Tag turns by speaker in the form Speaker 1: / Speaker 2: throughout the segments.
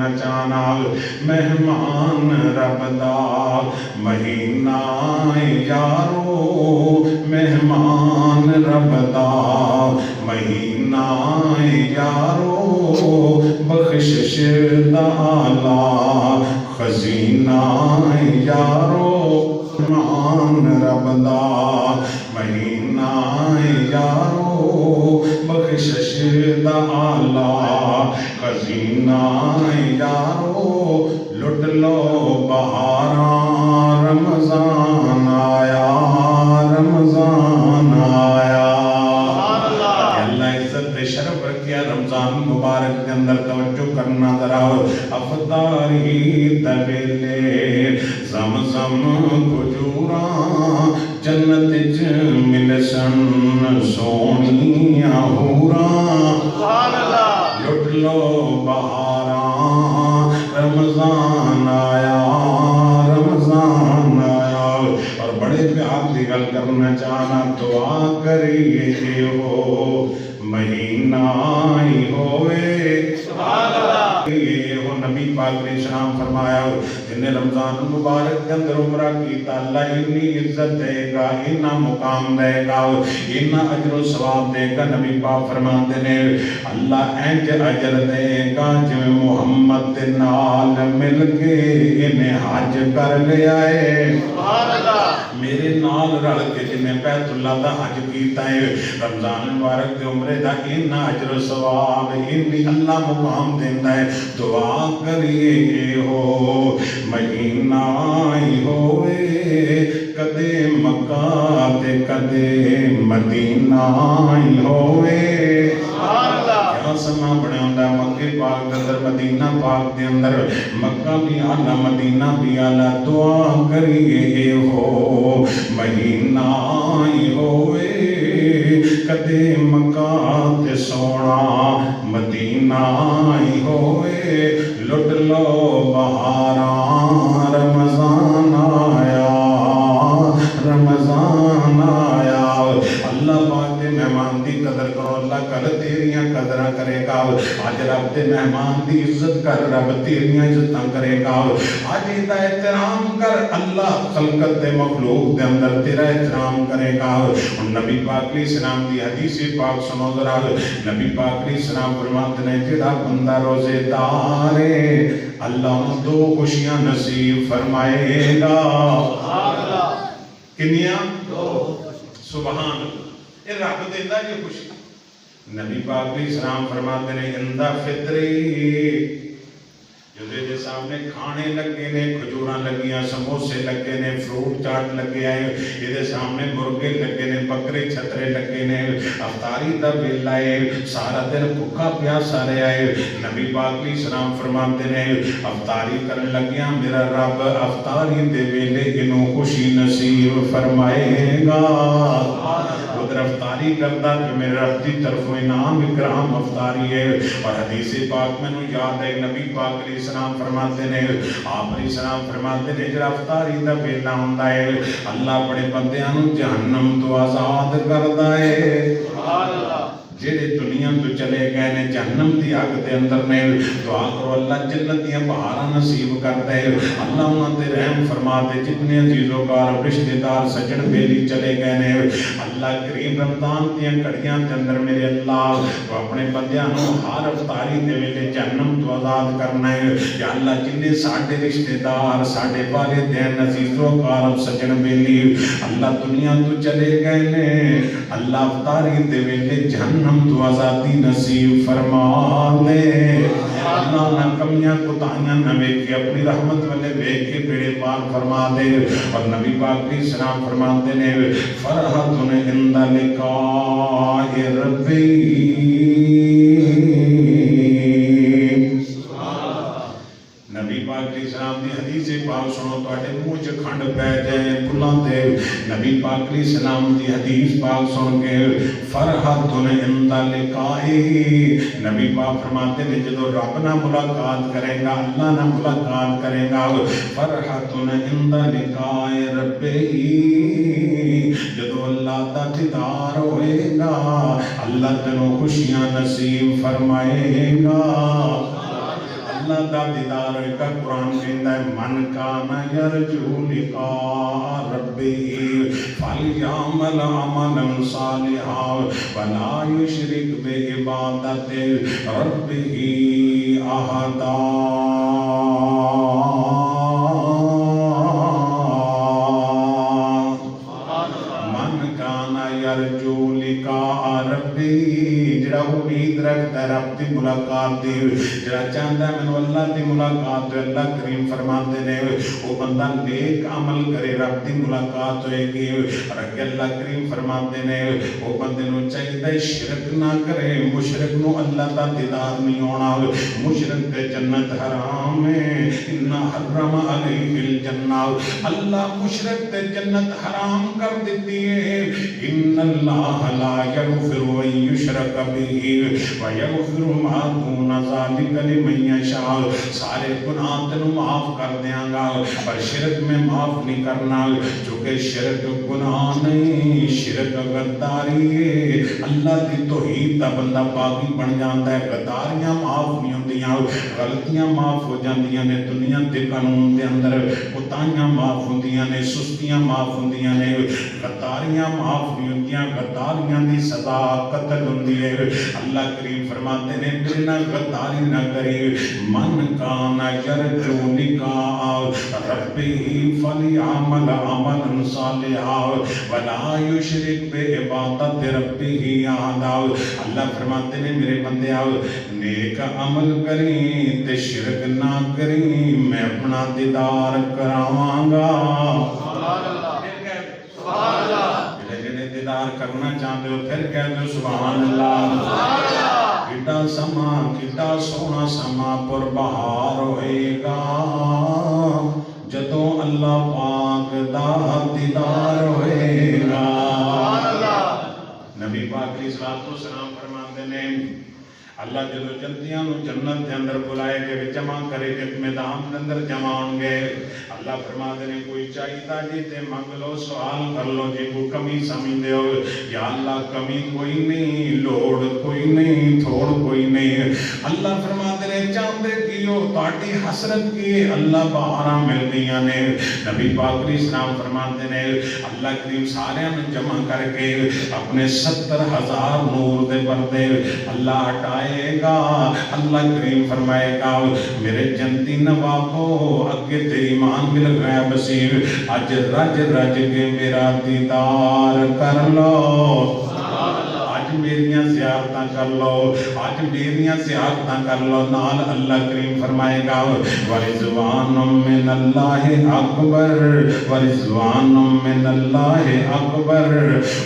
Speaker 1: کرنا چاہنا مہمان رب دا مہینہ یارو مہمان رب دا مہینہ یارو بخشش دا آلہ خزینہ یارو مہمان رب دا مہینہ یارو بخشش دا آلہ خزینہ یارو لٹ لو بہاراں رمضان آیا رمضان آیا اللہ عزت شرف رکھیا رمضان مبارک کے اندر توجہ کرنا ذرا افطاری دویلے زمزم کھجوراں جنت چ ملسن سونیاں حوراں لٹ لو بہاراں رمضان آیا رمضان آیا اور بڑے پیار دی گل کرنا چاہنا دعا کریے ہو مہینہ ہی ہوئے یہ وہ نبی پاک نے شام فرمایا جن نے رمضان مبارک کے اندر عمرہ کیتا اللہ انی عزت دے گا اتنا مقام دے گا اتنا اجر و ثواب دے گا نبی پاک فرماتے نے اللہ اینج اجر دے گا جو محمد دے نال مل کے انہیں حج کر لے آئے میرے نال رل کے جنہیں بیت اللہ دا حج کیتا ہے رمضان مبارک دے عمرے دا اتنا اجر و ثواب اتنی اللہ مقام دیندہ ہے دعا کریے ہو مہینہ ہی ہوئے کدے مکہ تے کدے مدینہ ہی ہوئے کیا سما بڑے ہوندہ مکہ پاک دے اندر مدینہ پاک دے اندر مکہ بھی آلہ مدینہ بھی آلہ دعا کریے ہو مہینہ ہی ہوئے کدے مکہ تے سونا مدینہ ہی ہوئے لٹ لو بہاراں رمضان آیا رمضان آیا اللہ پاک دے مہمان دی قدر کرو اللہ کل تیریاں قدرہ کرے گا آج رب دے مہمان دی عزت کر رب تیریاں عزتاں کرے گا آج دا احترام کر اللہ خلقت دے مخلوق دے اندر تیرا احترام کرے گا نبی پاک علیہ السلام دی حدیث پاک سنو ذرا نبی پاک علیہ السلام فرماتے ہیں جڑا بندہ روزے دار ہے اللہ ان دو خوشیاں نصیب فرمائے گا کنیاں سبحان اللہ یہ رب دیندہ یہ خوشی نبی پاک علیہ السلام فرماتے ہیں اندہ فطری جو دے سامنے کھانے لگے نے کھجوراں لگیاں سموسے لگے نے فروٹ چاٹ لگے آئے یہ دے سامنے مرغے لگے نے بکرے چھترے لگے نے افطاری دا ویلا ہے سارا دن بھوکا پیاسا رہے آئے نبی پاک علیہ السلام فرماتے ہیں افطاری کرنے لگیاں میرا رب افطاری دے ویلے انہوں خوشی نصیب فرمائے گا ادھر افطاری کرتا کہ میرے رب دی طرف انعام اکرام افطاری ہے اور حدیث پاک میں نو یاد ہے نبی پاک علیہ السلام فرماتے ہیں آپ علیہ السلام فرماتے ہیں جڑا افطاری دا ویلا ہوندا ہے اللہ بڑے بندیاں نو جہنم تو آزاد کردا ہے سبحان اللہ جڑے دنیا تو چلے گئے نے جہنم دی آگ دے اندر نے دعا کرو اللہ جنت دیاں بہاراں نصیب کر دے اللہ انہاں تے رحم فرما دے جتنے عزیزوں کار رشتہ دار سجن بیلی چلے گئے نے اللہ کریم رمضان دیاں کڑیاں دے اندر میرے اللہ تو اپنے بندیاں نو ہر افطاری دے ویلے جہنم تو آزاد کرنا ہے یا اللہ جننے ساڈے رشتہ دار ساڈے والدین عزیزوں کار سجن بیلی اللہ دنیا تو چلے گئے نے اللہ افطاری دے ویلے جہنم تو آزادی نصیب فرما دے اللہ نہ کمیاں کوتاہیاں نہ ویکھے اپنی رحمت والے ویکھ کے بیڑے پار فرما دے اور نبی پاک علیہ السلام فرماتے نے فرحت عند لقاء ربی نبی پاک علیہ السلام دی حدیث پاک سنو تو اٹھے منہ چ کھنڈ پہ جائے پھلاں تے نبی پاک علیہ السلام دی حدیث پاک سن کے فرحت عند لقاء نبی پاک فرماتے ہیں جدو رب نہ ملاقات کرے گا اللہ نہ ملاقات کرے گا فرحت عند لقاء ربی جدو اللہ دا دیدار ہوئے گا اللہ تنو خوشیاں نصیب فرمائے گا اللہ دا دیدار ہوئے گا. قرآن کہندا ہے من کان یرجو لقاء ربہ فلیعمل عملا صالحا ولا یشرک بعبادت ربہ احدا. یرجو لقاء ربی جڑا امید رکھتا ہے رب دی ملاقات دی جڑا چاہتا ہے میں اللہ دی ملاقات ہوئے. اللہ کریم فرماتے نے وہ بندہ نیک عمل کرے رب دی ملاقات ہوئے گی. اور اگر اللہ کریم فرماتے نے وہ بندے نو چاہیے شرک نہ کرے. مشرک نو اللہ دا دیدار نہیں ہونا. مشرک تے جنت حرام ہے. ان حرم علیہ الجنہ اللہ مشرک تے جنت حرام کر دیتی ہے. ان اللہ لا یغفر ان یشرک بہ ویغفر ما دون ذلک لمن یشاء. سارے گناہ تینوں معاف کر دیاں گا پر شرک میں معاف نہیں کرنا چونکہ شرک گناہ نہیں. شرک غداری ہے. اللہ دی توحید دا بندہ باقی بن جاندا ہے. غداریاں معاف نہیں ہوندیاں. غلطیاں معاف ہو جاندیاں نے. دنیا دے قانون دے اندر کوتاہیاں معاف ہوندیاں نے. سستیاں معاف ہوندیاں نے. غداریاں معاف نہیں ہوندیاں. غداریاں دی سزا قتل ہوندی ہے. اللہ کریم فرماتے نے بنا غداری نہ کری. من کان یرجو لقاء ربہ فلیعمل عملا صالحا ولا یشرک بعبادت ربہ احدا. اللہ فرماتے نے میرے بندے آؤ نیک عمل کریں تے شرک نہ کریں میں اپنا دیدار کراواں گا. سبحان اللہ. سبحان اللہ. جڑے دیدار کرنا چاہتے ہو پھر کہہ دو سبحان اللہ. کڈا سما کڈا سونا سما پر بہار ہوئے گا جدوں اللہ پاک دا دیدار ہوئے گا. نبی پاک علیہ الصلوۃ والسلام فرماتے نے اللہ جدو جنتیاں نو جنت دے اندر بلائے گے جمع کرے گے میدان دے اندر جمع ہوں گے. اللہ فرماتے ہیں کوئی چاہیتا جی تے منگ لو سوال کر لو جی کو کمی سمجھتے ہو یا اللہ کمی کوئی نہیں لوڑ کوئی نہیں تھوڑ کوئی نہیں. اللہ فرماتے ہیں چاہتے کیو تاڑی حسرت کی اللہ بہاراں مل گئیاں نے. نبی پاک علیہ السلام فرماتے ہیں اللہ کریم سارے جمع کر کے اپنے 70,000 نور دے پردے اللہ ہٹائے گا. اللہ کریم فرمائے گا میرے جنتی نوابو اگے تیری ایمان مل گیا بصیر اج رج رج کے میرا دیدار کر لو. آج میریاں زیارتاں کر لو. آج میریاں زیارتاں کر لو. نال اللہ کریم فرمائے گا ورضوان من اللہ اکبر ورضوان من اللہ اکبر.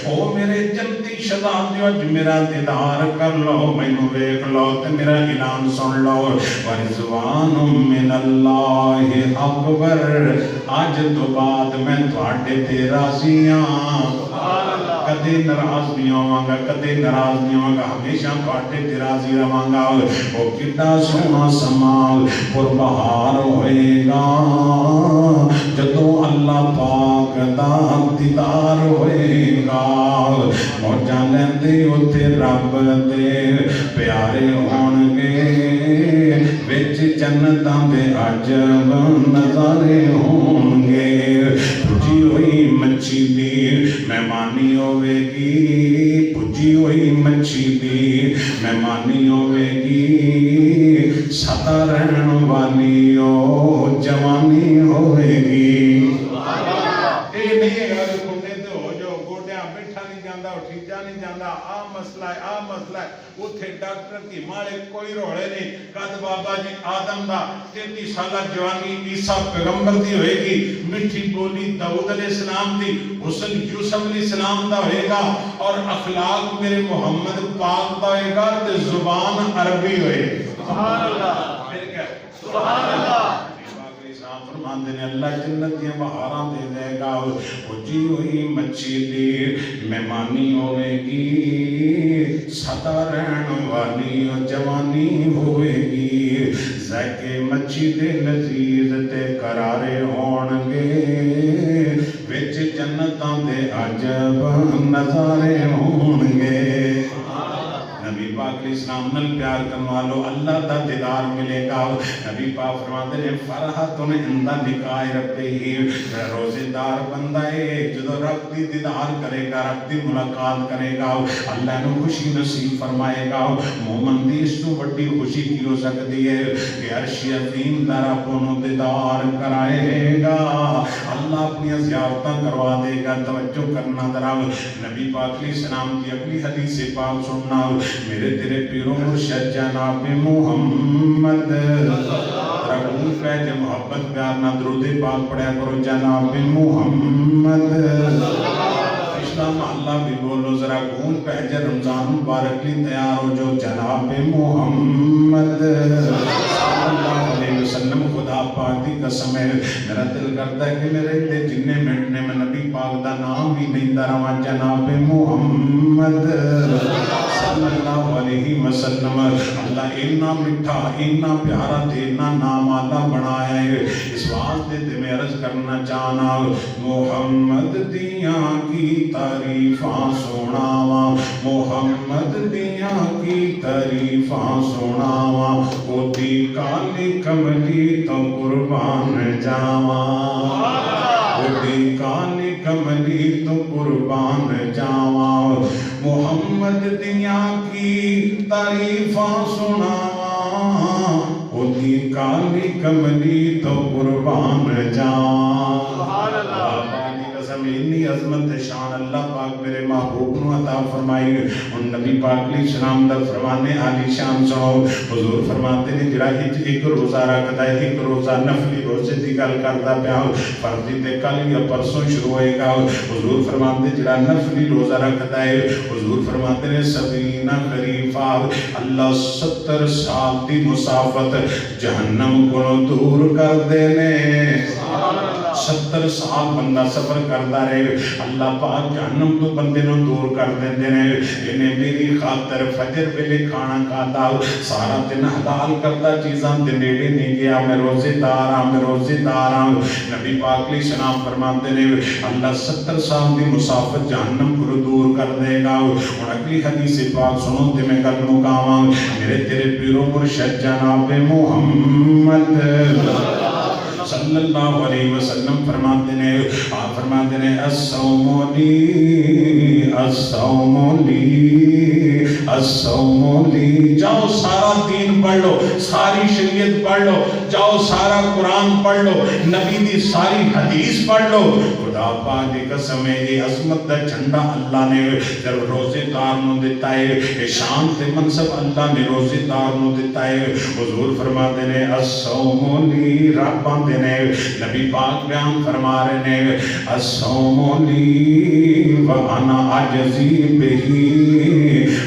Speaker 1: او میرے جنتی شہزادیو اج میرا دیدار کر لو مینوں ویکھ لو تے میرا اعلان سن لو ورضوان من اللہ اکبر. اج تو بعد میں تواڈے تے راضی ہاں. کدے ناراض نہیں ہوواں گا کدے ناراض نہیں ہوواں گا ہمیشہ تواڈے تے راضی رہاں گا. او کڈا سونا سما پر بہار ہوئے گا جدوں اللہ پاک دا دیدار ہوئے گا. موجاں لیندے اوتھے رب دے پیارے ہون گے وچ جنتاں دے عجب نظارے ہون گے. بھجی ہوئی مچھی دی مہمانی ہوئے گی. بھجی ہوئی مچھی دی مہمانی ہوئے گی. سدا رہن والی او جوانی ہوئے گی. اے نہیں ہے گھٹنے تے ہو جو گوڈیاں بیٹھا نہیں جاندا اٹھیجا نہیں جاندا آ مسئلہ ہے اتھے ڈاکٹر کی مالے کوئی روڑے نہیں. کد بابا جی آدم دا 33 سالہ جوانی عیسیٰ پیغمبر دی ہوئے گی. مٹھی بولی داؤد علیہ السلام دی حسن یوسف علیہ السلام دا ہوئے گا اور اخلاق میرے محمد پاک دا ہوئے گا تے زبان عربی ہوئے. سبحان اللہ. پھر کیا سبحان اللہ. فرماندے نے اللہ جنتیاں بہاراں دے دے گا. بھجی ہوئی مچھی دی مہمانی ہوئے گی. سدا رہن والی جوانی ہوئے گی. ذائقے مچھی دے لذیذ تے کرارے ہون گے وچ جنتاں دے عجب نظارے ہون گے. نبی پاک علیہ السلام نل پیار کرنے والوں اللہ دا دیدار ملے گا نبی پاک فرماتے ہیں فرحتن عند لقاء ربہ روزے دار بندہ ہے جدو رب دی دیدار کرے گا رب دی ملاقات کرے گا اللہ نے خوشی نصیب فرمائے گا مومن دی اس تو بڑی خوشی کی ہو سکتی ہے کہ عرش عظیم دا رب انہوں دیدار کرائے گا اللہ اپنی زیارتاں کروا دے گا توجہ کرنا ذرا نبی پاک علیہ السلام کی اگلی حدیث پاک سننا میرے تیرے پیروں مرشد جناب محمد رغم پہ محبت پیار نہ درود پاک پڑھیا کرو جناب محمد اسلام اللہ بھی بولو ذرا گون پہ رمضان مبارک لی تیار ہو جو جناب محمد صلی اللہ علیہ وسلم خدا پاک دی قسم ہے میرا دل کرتا ہے کہ میرے دے جننے منٹنے میں نبی پاک دا نام بھی نہیں دروا جناب محمد صلی اللہ علیہ وسلم اللہ اتنا مٹھا اتنا پیارا اتنا نام آلہ بنایا ہے اس واسطے تے میں عرض کرنا چاہنا محمد دیاں کی تعریفاں سناواں محمد دیاں کی تعریفاں سناواں اوتی کالی کملی تو قربان جاواں اوتی کالی کملی تو قربان جاواں محمد دیاں کی تعریفاں سناواں اوتی کالی کملی تو قربان جاواں سبحان اللہ اتنی عظمت شان اللہ پاک میرے محبوب نو عطا فرمائی ان نبی پاک علیہ السلام دا فرمانے عالی شان سنو حضور فرماتے ہیں جڑا ایک روزہ رکھتا ہے ایک روزہ نفلی روزے دی گل کردا پیا فرضی تے کل یا پرسوں شروع ہوئے گا حضور فرماتے ہیں جڑا نفلی روزہ رکھتا ہے حضور فرماتے ہیں 70 خریفہ اللہ 70 سال دی مسافت جہنم کو دور کر دینے 70 سال بندہ سفر کرتا رہے اللہ پاک جہنم تو بندے نو دور کر دیندے نے انہیں میری خاطر فجر ویلے کھانا کھاتا سارا دن حلال کرتا چیزاں دے نیڑے نہیں گیا میں روزے دار ہاں نبی پاک علیہ السلام فرماتے نے اللہ 70 سال دی مسافت جہنم کو دور کر دے گا اور اگلی حدیث پاک سنو تے میں گل مکاواں میرے تیرے پیرو مرشد جناب محمد صلی اللہ علیہ وسلم فرماتے ہیں آپ فرماتے ہیں الصوم لی الصوم لی الصوم لی جاؤ سارا دین پڑھ لو ساری شریعت پڑھ لو جاؤ سارا قرآن پڑھ لو نبی دی ساری حدیث پڑھ لو خدا پاک دی قسم ہے یہ عظمت دا جھنڈا اللہ نے جب روزے دار نو دیتا ہے شان تے منصب اللہ نے روزے دار نو دیتا ہے حضور فرماتے ہیں الصوم لی رب نے نبی پاک بیان فرما رہے ہیں الصوم لی وانا عجزی بہی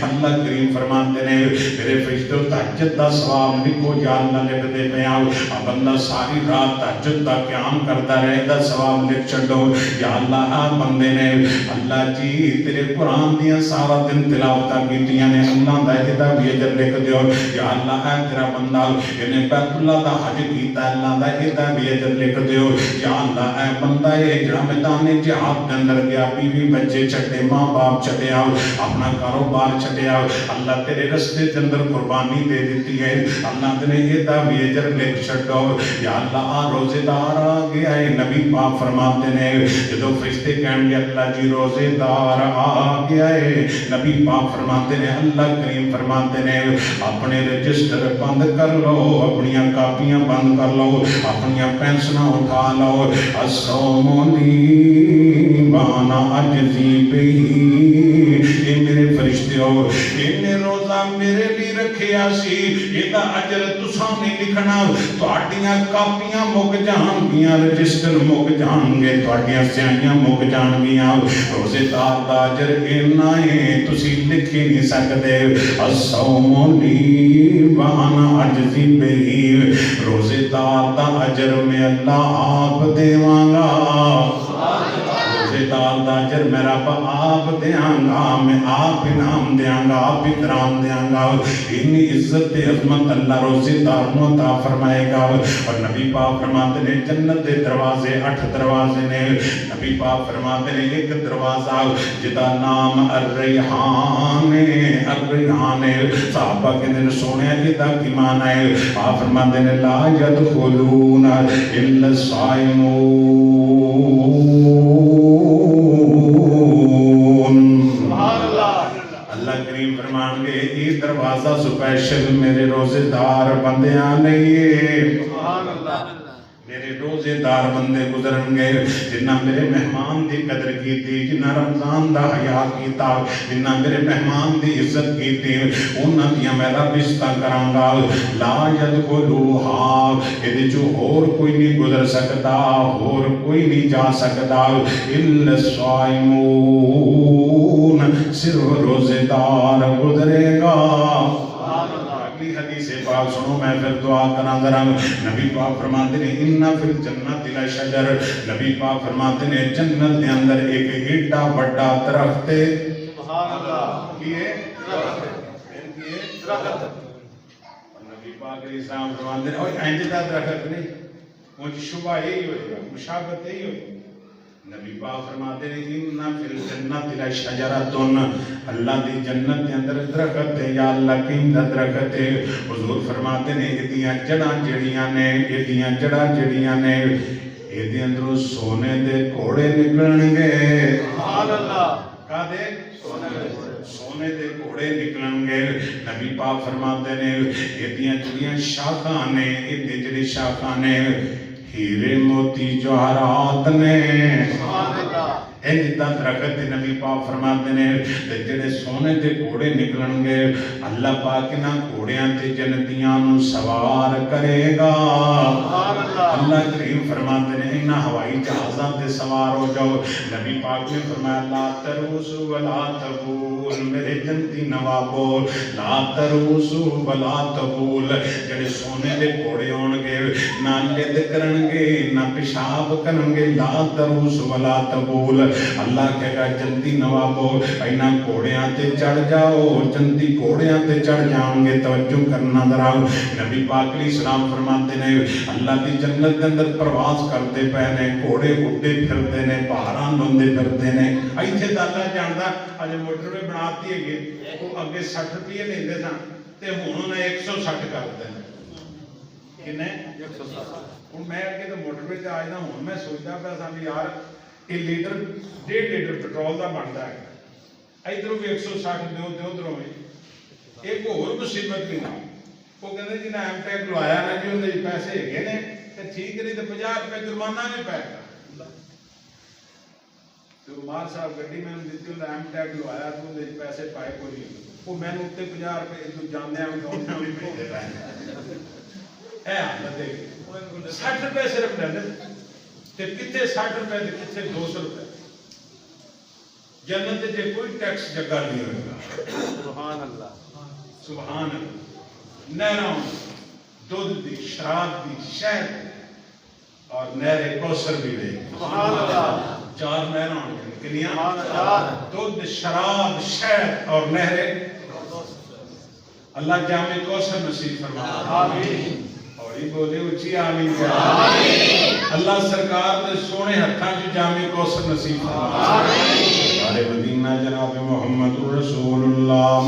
Speaker 1: اللہ کریم فرماتے ہیں میرے فرشتوں تہجد دا ثواب لکھو یا اللہ لکھ دے پیا اب اللہ ساری رات تہجد دا قیام کرتا رہے دا ثواب لکھ چھڈو یا اللہ آ بندے نے اللہ جی تیرے قرآن دیاں سارا دن تلاوتاں کیتیاں نے اللہ دا ہدا بھی اجر لکھ دیو یا اللہ اے تیرا بندہ انہیں بیت اللہ دا حج کیتا اللہ دا ہدا بھی اجر لکھ دیو یا اللہ اے بندہ اے جڑا میدان جہاد کے اندر گیا بیوی بچے چھڈے ماں باپ چھڈے آؤ اپنا کاروبار چھڈے آؤ اللہ تیرے رستے کے اندر قربانی دے دیتی ہے اللہ تیرے ہدا بھی اجر لکھ چھڈو یا اللہ آ روزے دار آ گیا ہے نبی پاک فرماتے ہیں جدو فرشتے کہیں گے اللہ جی روزے دار آ گیا ہے نبی پاک فرماتے ہیں اللہ کریم فرماتے ہیں اپنے رجسٹر بند کر لو اپنی کاپیاں بند کر لو اپنی پینسناں اٹھا لو الصوم لی وانا عجزی بہی اے میرے فرشتے ہو انہیں روزہ میرے بھی رکھیا سی ایدہ اجر تساں نہیں لکھنا تواڈیاں کاپیاں مک جان گیاں رجسٹر مک جان گے تواڈیاں سیاہیاں مک جان گیاں روزے دار دا اجر اینا ہے تسی لکھ ہی نہیں سکتے الصوم لی وانا عجزی بہی روزے دار دا اجر میں اللہ آپ دیواں گا روزے خطاب دا اجر میں رب آپ دیاں گا، میں آپ انعام دیاں گا، آپ اکرام دیاں گا، اتنی عزت عظمت اللہ روزے دار نو عطا فرمائے گا۔ اور نبی پاک فرماتے نے جنت دے دروازے 8 دروازے نے، نبی پاک فرماتے نے ایک دروازہ جدا نام الریحان الریحان، صحابہ کے دن سونے جدا کی معنی ہے، آپ فرماتے نے لا يدخلون الا الصائمون، اللہ کریم فرمان گے یہ دروازہ سپیشل میرے روزے دار بندیاں نہیں ہے، میرے روزے دار بندے گزرن گے جنہ میرے مہمان دی قدر کی تھی، جنہ رمضان دا حیا کیتا، جنہ میرے مہمان دی عزت کی تھی، انہاں دیاں میں ربستہ کروں گا۔ لا يدخلوها یہ جو اور کوئی نہیں گزر سکتا، اور کوئی نہیں جا سکتا، الا الصائمون صرف روزے دار گزرے گا۔ اگلی حدیث پاک سنو میں پھر دعا کرنا ذرا۔ نبی پاک فرماتے ہیں ان فی الجنت لشجر، نبی پاک فرماتے ہیں جنت کے اندر ایک ایڈا بڑا درخت ہے، سبحان اللہ، یہ درخت، نبی پاک علیہ السلام فرماتے ہیں اور اینج دا درخت نہیں، مجھ شبہ یہی ہوئے گا، مشابہت یہی ہوئے گا۔ نبی پاک فرماتے ہیں ان فی الجنت لشجرۃ، اللہ دی جنت کے اندر درخت ہے، یا اللہ کی درخت ہے۔ حضور فرماتے ہیں ادیاں جڑاں جڑیاں نے، ادیاں جڑاں جڑیاں نے، ادے اندروں سونے دے گھوڑے نکلن گے، سبحان اللہ، کا دے سونے دے گھوڑے نکلن گے۔ نبی پاک فرماتے ہیں ادیاں جڑیاں شاخاں نے، ادے جڑی شاخاں نے ہیرے موتی جواہرات نے، سبحان اللہ، انج دا درخت نبی پاک فرماتے ہیں تے جڑے سونے دے گھوڑے نکلن گے اللہ پاک نہ گھوڑیاں تے جنتیاں نو سوار کرے گا، سبحان اللہ۔ اللہ کریم فرماتے ہیں انہاں ہوائی جہازاں تے سوار ہو جاؤ۔ نبی پاک نے فرمایا لا تروسو ولا تبول، میرے جنتی نوابو لا تروسو ولا تبول، جڑے سونے دے گھوڑے ہون گے نہ لد کرن گے نہ پیشاب کرن گے، لا تروسو ولا تبول، اللہ کہے گا جنتی نوابو اینا گھوڑیاں تے چڑھ جاؤ، جنتی گھوڑیاں تے چڑھ جاؤں گے، توجہ کرنا دراؤ۔ نبی پاک علیہ السلام فرماتے ہیں اللہ دی جنت کے اندر پرواز کرتے پہنے، گھوڑے اڑتے پھرتے نے، پہاڑاں لوندے پھرتے نے، ایتھے تے اللہ جاندا اج موٹر وے بناتی ہے وہ اگے 60 روپے لیندے سن تے ہن انہاں 160 کر دتے کنے 160۔ ہن میں اگے تے موٹر وے تے آج دا ہن میں سوچدا پیا سا یار یہ لیٹر 1.5 لیٹر پٹرول کا بنتا ہے، ادھر بھی 160 دو تے ادھروں بھی ایک اور مصیبت بھی نہ وہ کہتے جنہیں ایم ٹیک لوایا نا جی اندر پیسے ہے نے تے ٹھیک نہیں تو 50 روپے جرمانہ بھی پے گا۔ تو مار صاحب گڈی میں دیتی انہیں ایم ٹیک لوایا تو اندر پیسے پائے کوئی نہیں، وہ میں نے اتنے 50 روپے تو جانے بھی دونے بھی پہ دے رہے ہیں حالت ہے 60 روپے صرف لے دے تے کتے 60 روپے دے کتے 200 روپے، جنت دے کوئی ٹیکس جگہ نہیں ہوئے گا، سبحان اللہ، سبحان اللہ۔ نہراں دودھ دی، شراب دی، شہد اور نہر کوثر بھی رہے گی، سبحان اللہ۔ 4 نہراں کنیاں، دودھ، شراب، شہد اور نہر، اللہ جامع کوثر نصیب فرمائے، آمین۔ بولے اچھی آمین کیا، اللہ سرکار دے سونے ہتھاں جو جامع کوثر نصیب فرمائے، آلِ مدینہ جناب محمد رسول اللہ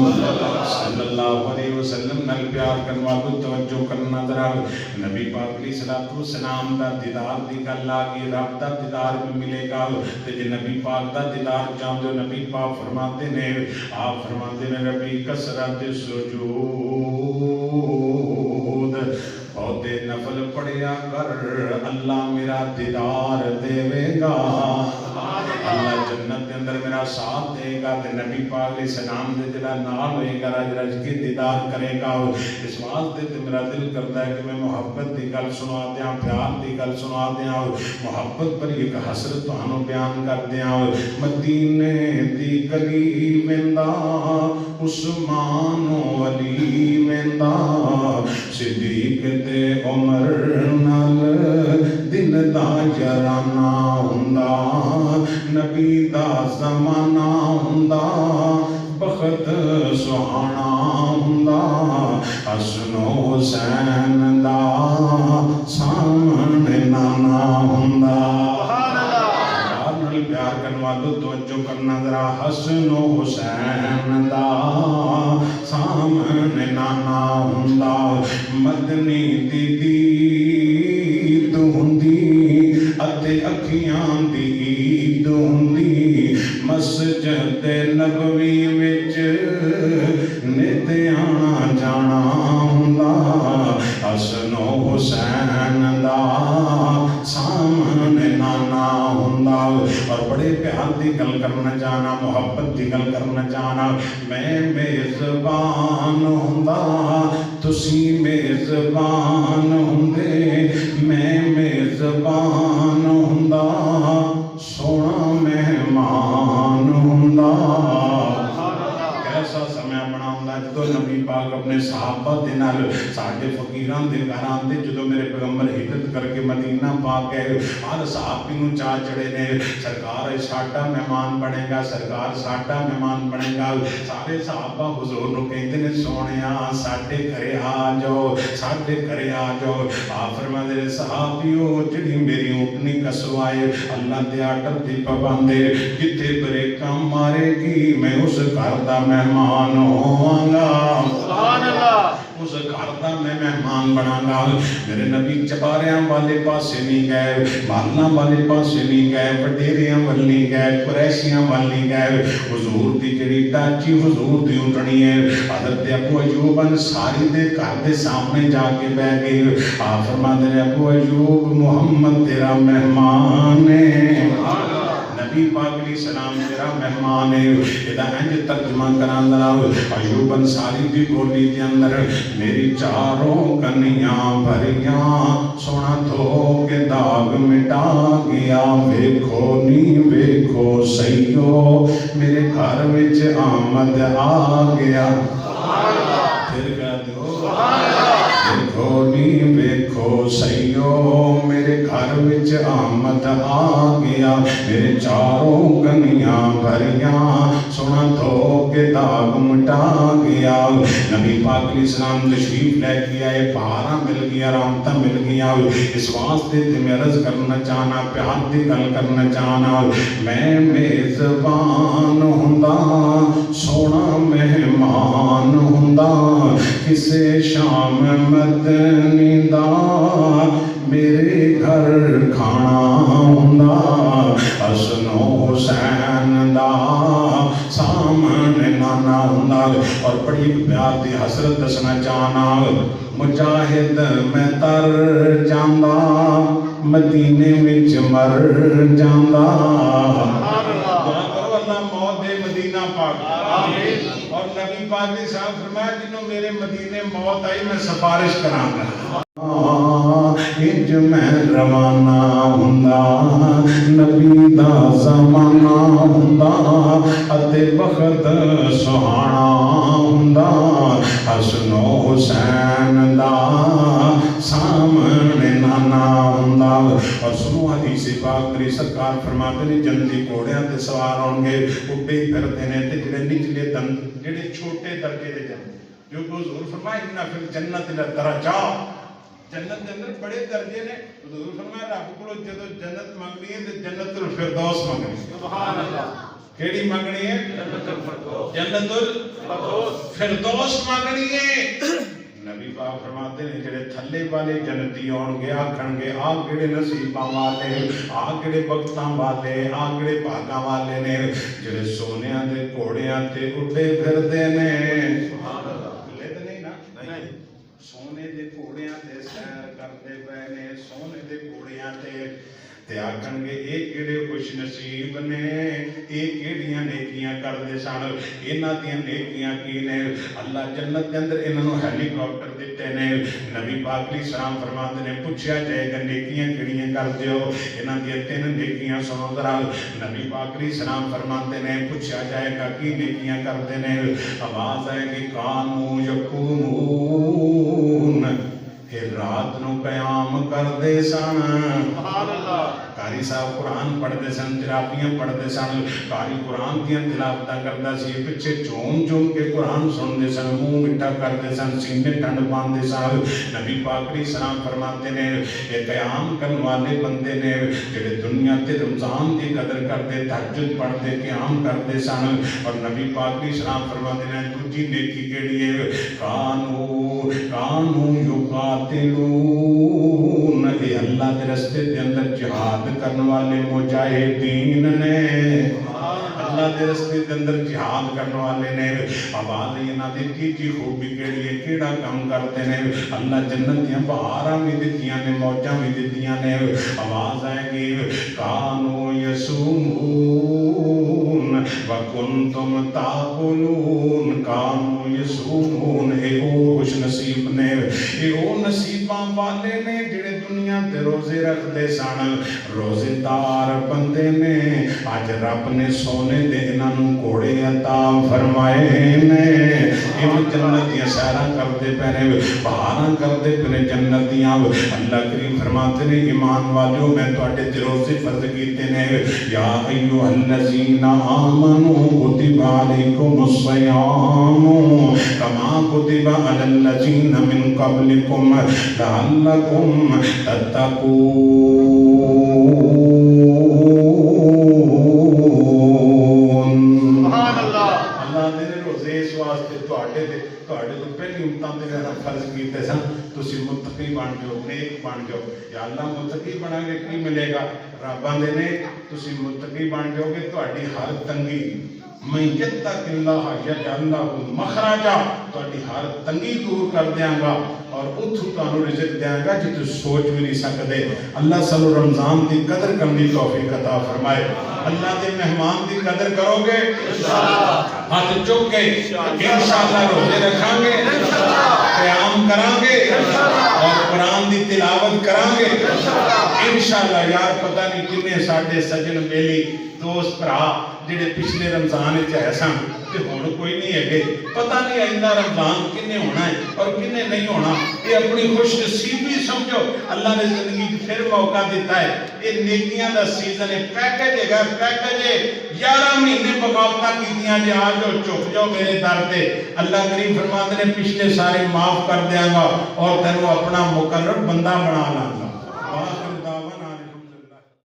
Speaker 1: صلی اللہ علیہ وسلم نل پیار کرنا کو توجہ کرنا ذرا۔ نبی پاک علیہ السلام دا دیدار دی گل آ گئی، رب دا دیدار بھی ملے گا تے جے نبی پاک دا دیدار چاہندے نبی پاک فرماتے نے، آپ فرماتے نے ربی کثرت سجود بہتے نفل پڑھیا کر اللہ میرا دیدار دے گا، اللہ جنت کے اندر میرا ساتھ دے گا تے نبی پاک علیہ السلام دے جڑا نال ہوئے گا رج رج کے دیدار کرے گا۔ اس واسطے تے میرا دل کرتا ہے کہ میں محبت دی گل سنا دیاں، پیار دی گل سنا دیاں، محبت پر ایک حسرت تہانوں بیان کر دیاں۔ مدینے دی گلی ویندا عثمان و علی ویندا، صدیق تے عمر نال دل دا یارانہ ہوندا نبی دا زمانہ ہوندا بخت سہانا ہوندا حسن و حسین دا سامنے نانا ہوندا پیار کرنے والوں توجہ کرنا ذرا حسن و حسین دا سامنے نانا ہوندا مدنی دی دید ہوندی اتے اکھیاں دی عید ہوندی مسجد نبوی وچ نت آنا جانا ہوندا حسن و حسین دا سامنے نانا ہوندا اور بڑے پیار دی گل کرنا چاہنا محبت دی گل کرنا چاہنا میں میزبان ہوندا تسی میزبان ہوندے میں میزبان ہوندا سونا مہمان ہوندا ایسا سمے بنا ہوندا جدو نبی پاک اپنے صحابہ دے نال ساڈے فقیراں دے گھراں دے جدو میرے پیغمبر ہجرت کر کے مدینہ پاک گئے ہر صحابی نوں چاہ چڑے نے سرکار ساڈا مہمان بنے گا سرکار ساڈا مہمان بنے گا سارے صحابہ حضور نوں کہندے نے سونیا ساڈے گھرے آ جاؤ ساڈے گھرے آ جاؤ آپ فرماندے نے صحابیو جڑی میری اونٹنی کسوائے اللہ دے آرڈر دی پابندے جتھے بریکاں مارے گی میں اس گھر دا مہمان ہواں گا سبحان اللہ اس گھر دا میں مہمان بناں گا میرے نبی چباریاں والے پاسے نہیں گئے مالاں والے پاسے نہیں گئے وڈیریاں ول نہیں گئے قریشیاں ول نہیں گئے حضور دی جڑی ٹاچی حضور دی اونٹنی ہے حضرت ابو ایوب انصاری دے گھر دے سامنے جا کے بیٹھ گئے آپ فرماندے نے ابو ایوب محمد تیرا مہمان ہے نبی پاک علیہ السلام تیرا مہمان ہے یہ انج ترجمہ کراں ذرا ایوب انصاری دی بولی دے اندر میری چاروں کنیاں بھریاں سونا دھو کے داغ مٹا گیا ویکھو نی ویکھو سیو میرے گھر وچ آمد آ گیا پھر کہہ دو ویکھو نی ویکھو سیو میرے گھر وچ آمد آ گیا میرے چاروں کنیاں بھریاں سونا دھو کے داغ مٹا گیا نبی پاک علیہ السلام تشریف لے کے آئے پہاڑا مل گیا رامتا مل گیا اس واسطے تے میں عرض کرنا چاہنا پیار دی گل کرنا چاہنا میں میزبان ہوندا سونا مہمان ہوندا کسے شام مدنی دا میرے گھر کھانا ہوندا حسن و حسین دا سامنے نانا ہوندا اور بڑی پیار دی حسرت دسنا چاہنا مجاہد میں تر جاندا مدینے وچ مر جاندا اللہ موت دے مدینہ پاک اور نبی پاک نے صاحب فرمایا جنہوں میرے مدینے موت آئی میں سفارش کراں گا اج میں روانہ ہوندا نبی دا زمانہ ہوندا اتے بخت سہانا ہوندا حسن و حسین دا سامنے نانا ہوندا اور سنو حدیث پاک میری سرکار فرماتے نے جنتی گھوڑیاں تے سوار ہون گے اڈے پھردے نے تے جڑے نچلے جڑے چھوٹے درجے دے جنت جو کہ حضور فرمایا ان فی الجنت درجات جنت کے اندر بڑے درجے نے حضور فرمایا رب کو جدو جنت مانگنی ہے تو جنت الفردوس مانگنی ہے سبحان اللہ کیڑی مانگنی ہے جنت الفردوس مانگنی ہے نبی پاک فرماتے ہیں جڑے تھلے والے جنتی ہون گے آکھن گے آ کیڑے نصیباں والے آ کیڑے بختاں والے آ کیڑے بھاگاں والے نے جڑے سونیاں دے گھوڑیاں تے اڈے پھردے نے سبحان اللہ لے تے نہیں نا نہیں سونے دے گھوڑیاں تے سیر کردے پے نے سونے دے گھوڑیاں تے آکھن گے اے کیڑے خوش نصیب نے اے کیڑیاں نیکیاں کردے سن انہاں دیاں نیکیاں کی نے اللہ جنت دے اندر انہاں نوں ہیلی کاپٹر دتے نے نبی پاک علیہ السلام فرماتے نے پوچھیا جائے گا نیکیاں کیڑیاں کردے ہو انہاں دیاں تین نیکیاں سنو ذرا نبی پاک علیہ السلام فرماتے نے پوچھیا جائے گا کی نیکیاں کردے نے آواز آئے گی کانو یقومون پھر رات نو قیام کردے سن
Speaker 2: سبحان اللہ
Speaker 1: قاری صاحب قرآن پڑھتے سن تراپیاں پڑھتے سن قاری قرآن دیا تلاوتاں کرتا سی پیچھے چوم چوم کے قرآن سنتے سن منہ میٹھا کرتے سن سینے ٹھنڈ پاندے سن نبی پاک علیہ السلام فرماتے نے یہ قیام کرنے والے بندے نے جڑے دنیا تے رمضان دی قدر کرتے تہجد پڑھتے قیام کرتے سن اور نبی پاک علیہ السلام فرماتے نے دوجی نیکی کیڑی ہے کانو یقاتلون اے اللہ دے رستے دے اندر جہاد کرنے والے مجاہدین نے اللہ دے رستے دے اندر جہاد کرنے والے نے آواز یہ نہ دیتی جی خوبی کیڑی ہے کیڑا کم کرتے نے اللہ جنت دیاں بہاراں بھی دتیاں نے موجاں بھی دتیاں نے آواز آئے گی کانو یسومون وکنتم تاکلون کانو یسومون اے او خوش نصیب نے اے او نصیباں والے نے جڑے دنیا تے روزے رکھ دے سن روزے دار بندے نے آج رب نے سونے دے انہاں نوں گھوڑے عطا فرمائے نے ان جنت دیاں سیراں کردے پے نے بہاراں کردے پے نے جنت دیاں اللہ کریم فرماتے نے ایمان والیو میں تواڈے تے روزے فرض کیتے نے یا ایھا الذین آمنوا کتب علیکم الصیام کما کتب علی الذین من قبلکم لعلکم تتقون پہلی امتاں تے فرض کیتے سن تسی متقی بن جاؤ نیک بن جاؤ یا اللہ متقی بنا کے کی ملے گا رب آندے نے تسی متقی بن جاؤ گے تہاڈی ہر تنگی میں یتق اللہ یجعل لہ مخرجا تہاڈی ہر تنگی دور کر دیاں گا اور اتھو تانوں رزق دیاں گا جی تو سوچ بھی نہیں سکدے اللہ سالو رمضان دی قدر کرنے کی توفیق عطا فرمائے اللہ دے مہمان دی قدر کرو گے ہاتھ چک کے انشاءاللہ روزے رکھاں گے قیام کران گے اور قرآن دی تلاوت کران گے انشاءاللہ یار پتہ نہیں کنے ساڈے سجن بیلی دوست بھرا جڑے پچھلے رمضان وچ ہے سن تے ہن کوئی نہیں ہے پتہ نہیں آئندہ رمضان کنے ہونا ہے اور کنے نہیں ہونا یہ اپنی خوش نصیبی سمجھو اللہ نے زندگی پھر موقع دیتا ہے یہ نیکیاں دا سیزن ہے پیکج ہے گا پیکج ہے 11 مہینے بغاوتاں کیتیاں جے آ جاؤ چک جاؤ میرے در تے اللہ کریم فرماتے نے پچھلے سارے معاف کر دیاں گا اور تینوں اپنا مقرر بندہ بنا لاں گا